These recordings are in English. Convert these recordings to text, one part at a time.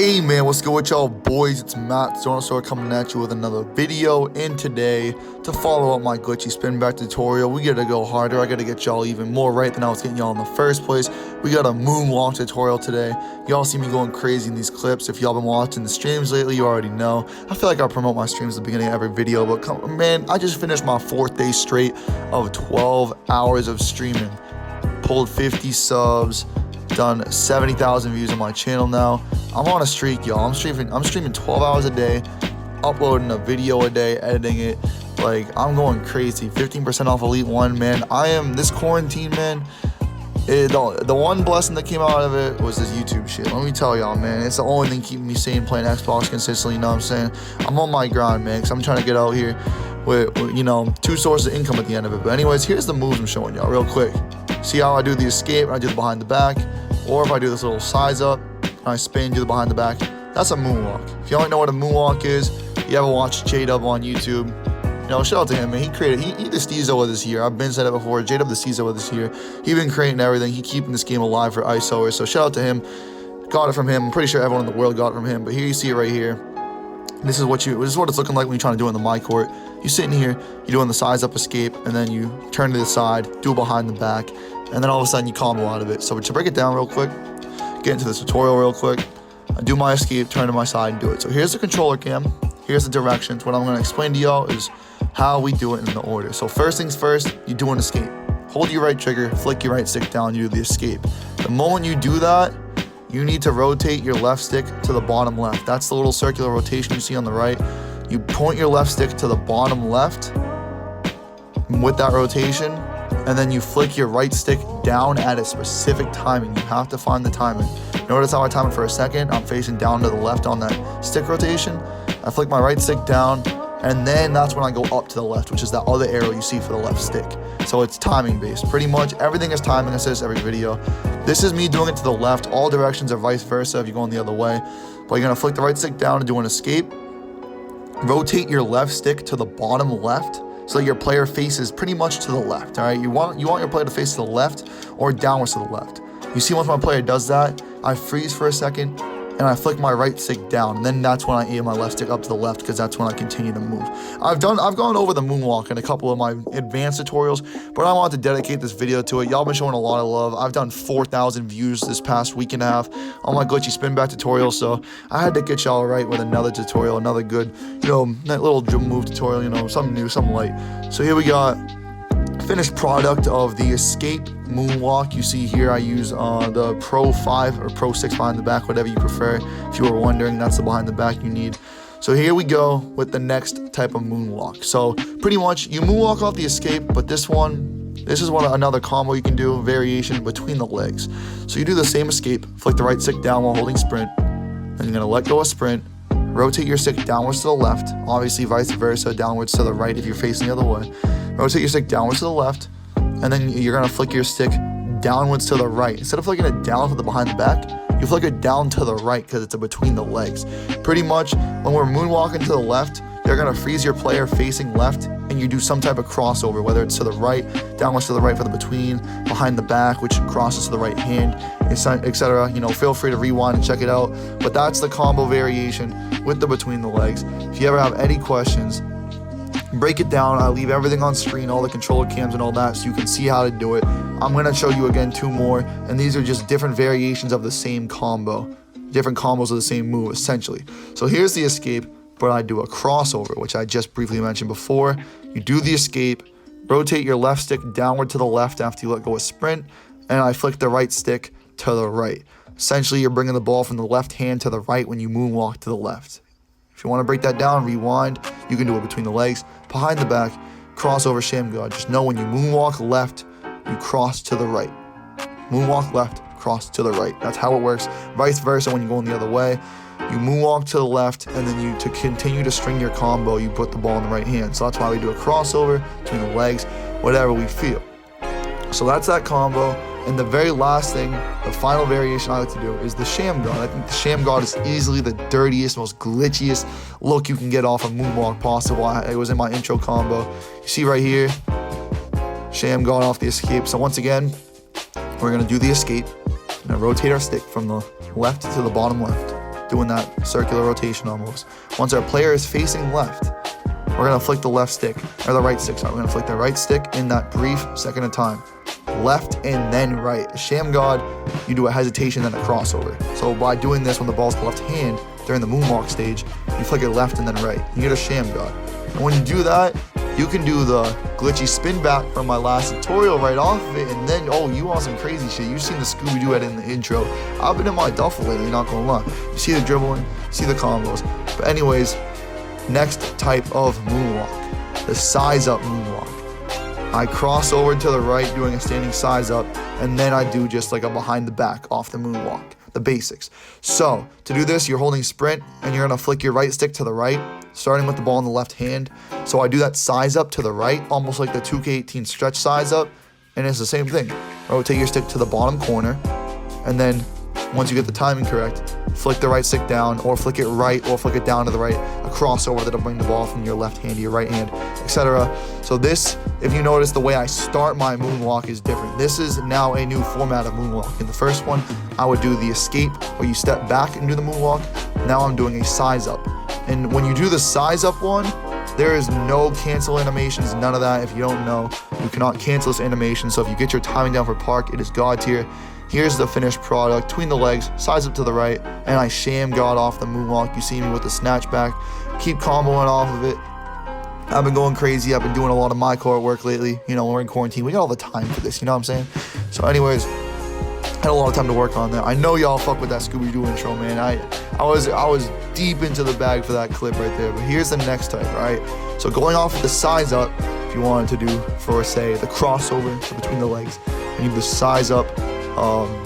Hey man, what's good with y'all boys? It's Matt Zornosaur coming at you with another video. And today, to follow up my glitchy spin back tutorial, we gotta go harder. I gotta get y'all even more right than I was getting y'all in the first place. We got a Moonwalk tutorial today. Y'all see me going crazy in these clips. If y'all been watching the streams lately, you already know. I feel like I promote my streams at the beginning of every video, but man, I just finished my 4th day straight of 12 hours of streaming. Pulled 50 subs, done 70,000 views on my channel now. I'm on a streak, y'all. I'm streaming 12 hours a day, uploading a video a day, editing it. Like, I'm going crazy. 15% off Elite 1, man. This quarantine, man. The one blessing that came out of it was this YouTube shit. Let me tell y'all, man. It's the only thing keeping me sane playing Xbox consistently, you know what I'm saying? I'm on my grind, man, because I'm trying to get out here with, you know, 2 sources of income at the end of it. But anyways, here's the moves I'm showing y'all real quick. See how I do the escape and I do the behind the back? Or if I do this little size up, and I spin, do the behind the back, that's a moonwalk. If you don't know what a moonwalk is, you ever watch JUMPSHOT on YouTube, you know, shout out to him, man. He the Steezo of this year. I've been said it before, JUMPSHOT the Steezo of this year. He been creating everything. He keeping this game alive for ISOers, so shout out to him. Got it from him. I'm pretty sure everyone in the world got it from him, but here you see it right here. This is what it's looking like when you're trying to do it in the my court. You're sitting here, you're doing the size up escape, and then you turn to the side, do it behind the back, and then all of a sudden you combo out of it. So to break it down real quick, get into this tutorial real quick, I do my escape, turn to my side, and do it. So here's the controller cam, here's the directions. What I'm going to explain to y'all is how we do it in the order. So first things first, you do an escape. Hold your right trigger, flick your right stick down, you do the escape. The moment you do that, you need to rotate your left stick to the bottom left. That's the little circular rotation you see on the right. You point your left stick to the bottom left with that rotation, and then you flick your right stick down at a specific timing. You have to find the timing. Notice how I time it for a second. I'm facing down to the left on that stick rotation. I flick my right stick down, and then that's when I go up to the left, which is that other arrow you see for the left stick. So it's timing based. Pretty much everything is timing assist every video. This is me doing it to the left. All directions are vice versa if you're going the other way. But you're gonna flick the right stick down and do an escape. Rotate your left stick to the bottom left, so your player faces pretty much to the left, all right? You want your player to face to the left or downwards to the left. You see once my player does that, I freeze for a second, and I flick my right stick down, and then that's when I aim my left stick up to the left, because that's when I continue to move. I've gone over the moonwalk in a couple of my advanced tutorials, but I wanted to dedicate this video to it. Y'all been showing a lot of love. I've done 4,000 views this past week and a half on my glitchy spin back tutorial, so I had to get y'all right with another tutorial, another good, you know, that little jump move tutorial, you know, something new, something light. So here we got finished product of the escape moonwalk. You see here I use the Pro 5 or Pro 6 behind the back, whatever you prefer. If you were wondering, that's the behind the back you need. So here we go with the next type of moonwalk. So pretty much you moonwalk off the escape, but this is another combo you can do, variation between the legs. So you do the same escape, flick the right stick down while holding sprint, then you're gonna let go of sprint, rotate your stick downwards to the left, obviously vice versa, downwards to the right if you're facing the other way. Rotate your stick downwards to the left, and then you're gonna flick your stick downwards to the right. Instead of flicking it down to the behind the back, you flick it down to the right because it's a between the legs. Pretty much, when we're moonwalking to the left, you're gonna freeze your player facing left, and you do some type of crossover, whether it's to the right, downwards to the right for the between, behind the back, which crosses to the right hand, etc. You know, feel free to rewind and check it out. But that's the combo variation with the between the legs. If you ever have any questions, break it down. I leave everything on screen, all the controller cams and all that, so you can see how to do it. I'm gonna show you again 2 more, and these are just different variations of the same combo, different combos of the same move essentially. So here's the escape, but I do a crossover, which I just briefly mentioned before. You do the escape, rotate your left stick downward to the left after you let go of sprint, and I flick the right stick to the right. Essentially, you're bringing the ball from the left hand to the right when you moonwalk to the left. If you want to break that down, rewind, you can do it between the legs, behind the back, crossover sham GAWD. Just know when you moonwalk left, you cross to the right. Moonwalk left, cross to the right. That's how it works. Vice versa when you're going the other way. You moonwalk to the left, and then to continue to string your combo, you put the ball in the right hand. So that's why we do a crossover between the legs, whatever we feel. So that's that combo. And the very last thing, the final variation I like to do is the sham GAWD. I think the sham GAWD is easily the dirtiest, most glitchiest look you can get off a moonwalk possible. It was in my intro combo. You see right here, sham GAWD off the escape. So once again, we're gonna do the escape. We're gonna rotate our stick from the left to the bottom left. doing that circular rotation almost. Once our player is facing left, we're gonna flick the left stick, or the right stick, sorry. We're gonna flick the right stick in that brief second of time. Left and then right. A sham GAWD, you do a hesitation, then a crossover. So by doing this when the ball's left hand during the moonwalk stage, you flick it left and then right. You get a sham GAWD. And when you do that, you can do the glitchy spin back from my last tutorial right off of it, and then, oh, you want some crazy shit. You've seen the Scooby-Doo it in the intro. I've been in my duffel lately, not gonna lie. You see the dribbling, you see the combos. But anyways, next type of moonwalk, the size up moonwalk. I cross over to the right doing a standing size up, and then I do just like a behind the back off the moonwalk, the basics. So to do this, you're holding sprint and you're gonna flick your right stick to the right, starting with the ball in the left hand. So I do that size up to the right, almost like the 2K18 stretch size up, and it's the same thing. Rotate your stick to the bottom corner, and then once you get the timing correct, flick the right stick down, or flick it right, or flick it down to the right, a crossover that'll bring the ball from your left hand to your right hand, etc. So this, if you notice, the way I start my moonwalk is different. This is now a new format of moonwalk. In the first one, I would do the escape, where you step back and do the moonwalk. Now I'm doing a size up. And when you do the size up one, there is no cancel animations, none of that. If you don't know, you cannot cancel this animation. So if you get your timing down for park, it is GAWD tier. Here's the finished product, between the legs, size up to the right, and I sham GAWD off the moonwalk. You see me with the snatch back, keep comboing off of it. I've been going crazy. I've been doing a lot of MYCAREER work lately. You know, we're in quarantine. We got all the time for this, you know what I'm saying? So anyways, had a lot of time to work on that. I know y'all fuck with that Scooby-Doo intro, man. I was deep into the bag for that clip right there. But here's the next type, right? So going off of the size up, if you wanted to do, for say, the crossover, so between the legs, and you do the size up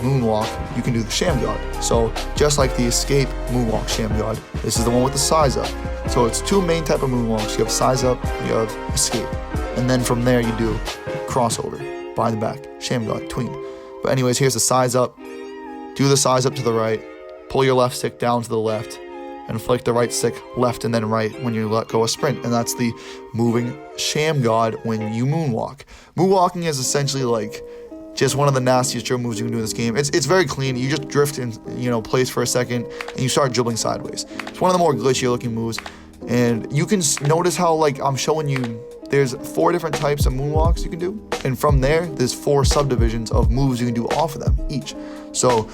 moonwalk, you can do the sham GAWD. So just like the escape moonwalk sham GAWD, this is the one with the size up. So it's two main type of moonwalks. You have size up, you have escape, and then from there you do crossover, behind the back, sham GAWD, tween. But anyways, here's the size up. Do the size up to the right, pull your left stick down to the left, and flick the right stick left and then right when you let go of sprint. And that's the moving sham GAWD when you moonwalk. Moonwalking is essentially like just one of the nastiest dribble moves you can do in this game. It's very clean. You just drift in, place for a second, and you start dribbling sideways. It's one of the more glitchy looking moves. And you can notice how, like, I'm showing you, there's 4 different types of moonwalks you can do. And from there, there's 4 subdivisions of moves you can do off of them each. So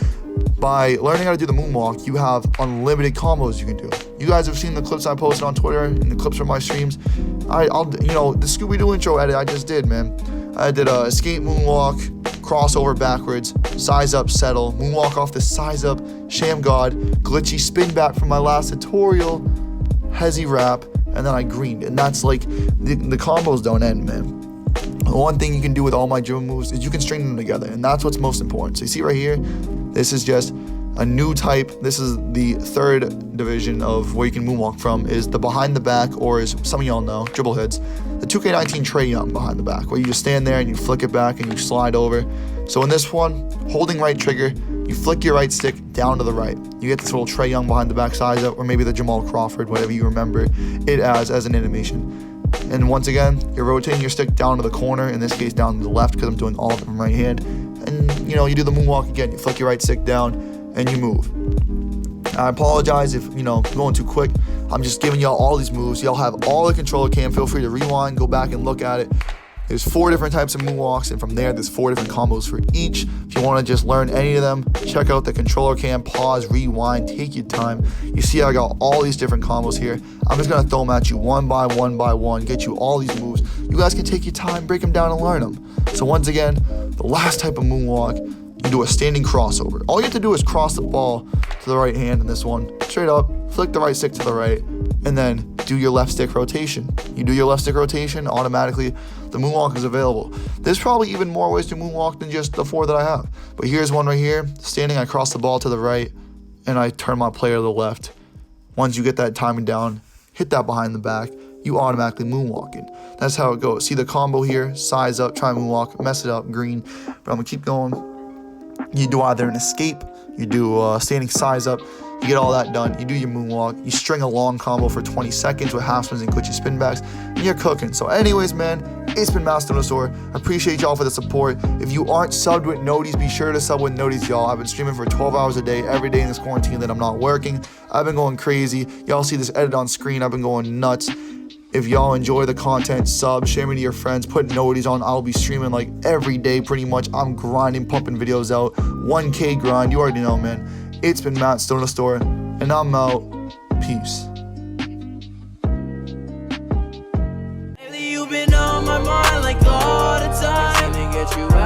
by learning how to do the moonwalk, you have unlimited combos you can do. You guys have seen the clips I posted on Twitter and the clips from my streams. The Scooby-Doo intro edit I just did, man. I did a escape moonwalk, crossover backwards, size up, settle, moonwalk off the size up, sham GAWD, glitchy spin back from my last tutorial, hezzy wrap, and then I greened. And that's like, the combos don't end, man. One thing you can do with all my dribble moves is you can string them together, and that's what's most important. So you see right here, this is just a new type. This is the 3rd division of where you can moonwalk from, is the behind the back, or as some of y'all know, dribble heads, the 2K19 Trae Young behind the back, where you just stand there and you flick it back and you slide over. So in this one, holding right trigger, you flick your right stick down to the right. You get this little Trae Young behind the back size up, or maybe the Jamal Crawford, whatever you remember it as an animation. And once again, you're rotating your stick down to the corner, in this case down to the left, because I'm doing all of it from right hand. And you do the moonwalk again. You flick your right stick down and you move. I apologize if, going too quick. I'm just giving y'all all these moves. Y'all have all the controller cam. Feel free to rewind, go back and look at it. There's 4 different types of moonwalks, and from there, there's 4 different combos for each. If you want to just learn any of them, check out the controller cam, pause, rewind, take your time. You see I got all these different combos here. I'm just going to throw them at you one by one, get you all these moves. You guys can take your time, break them down, and learn them. So once again, the last type of moonwalk, you do a standing crossover. All you have to do is cross the ball to the right hand in this one, straight up, flick the right stick to the right, and then do your left stick rotation. You do your left stick rotation, automatically the moonwalk is available. There's probably even more ways to moonwalk than just the 4 that I have. But here's one right here. Standing, I cross the ball to the right, and I turn my player to the left. Once you get that timing down, hit that behind the back, you automatically moonwalking. That's how it goes. See the combo here, size up, try moonwalk, mess it up, green. But I'm gonna keep going. You do either an escape, you do standing size up, you get all that done, you do your moonwalk, you string a long combo for 20 seconds with half spins and glitchy spin backs, and you're cooking. So anyways, man, It's been Matt Store. I appreciate y'all for the support. If you aren't subbed with noties, be sure to sub with noties, y'all. I've been streaming for 12 hours a day, every day in this quarantine that I'm not working. I've been going crazy. Y'all see this edit on screen. I've been going nuts. If y'all enjoy the content, sub, share me to your friends, put noties on. I'll be streaming like every day pretty much. I'm grinding, pumping videos out. 1K grind, you already know, man. It's been Matt Store, and I'm out. Peace. Lately you've been on my mind like all the time. Trying to get you out.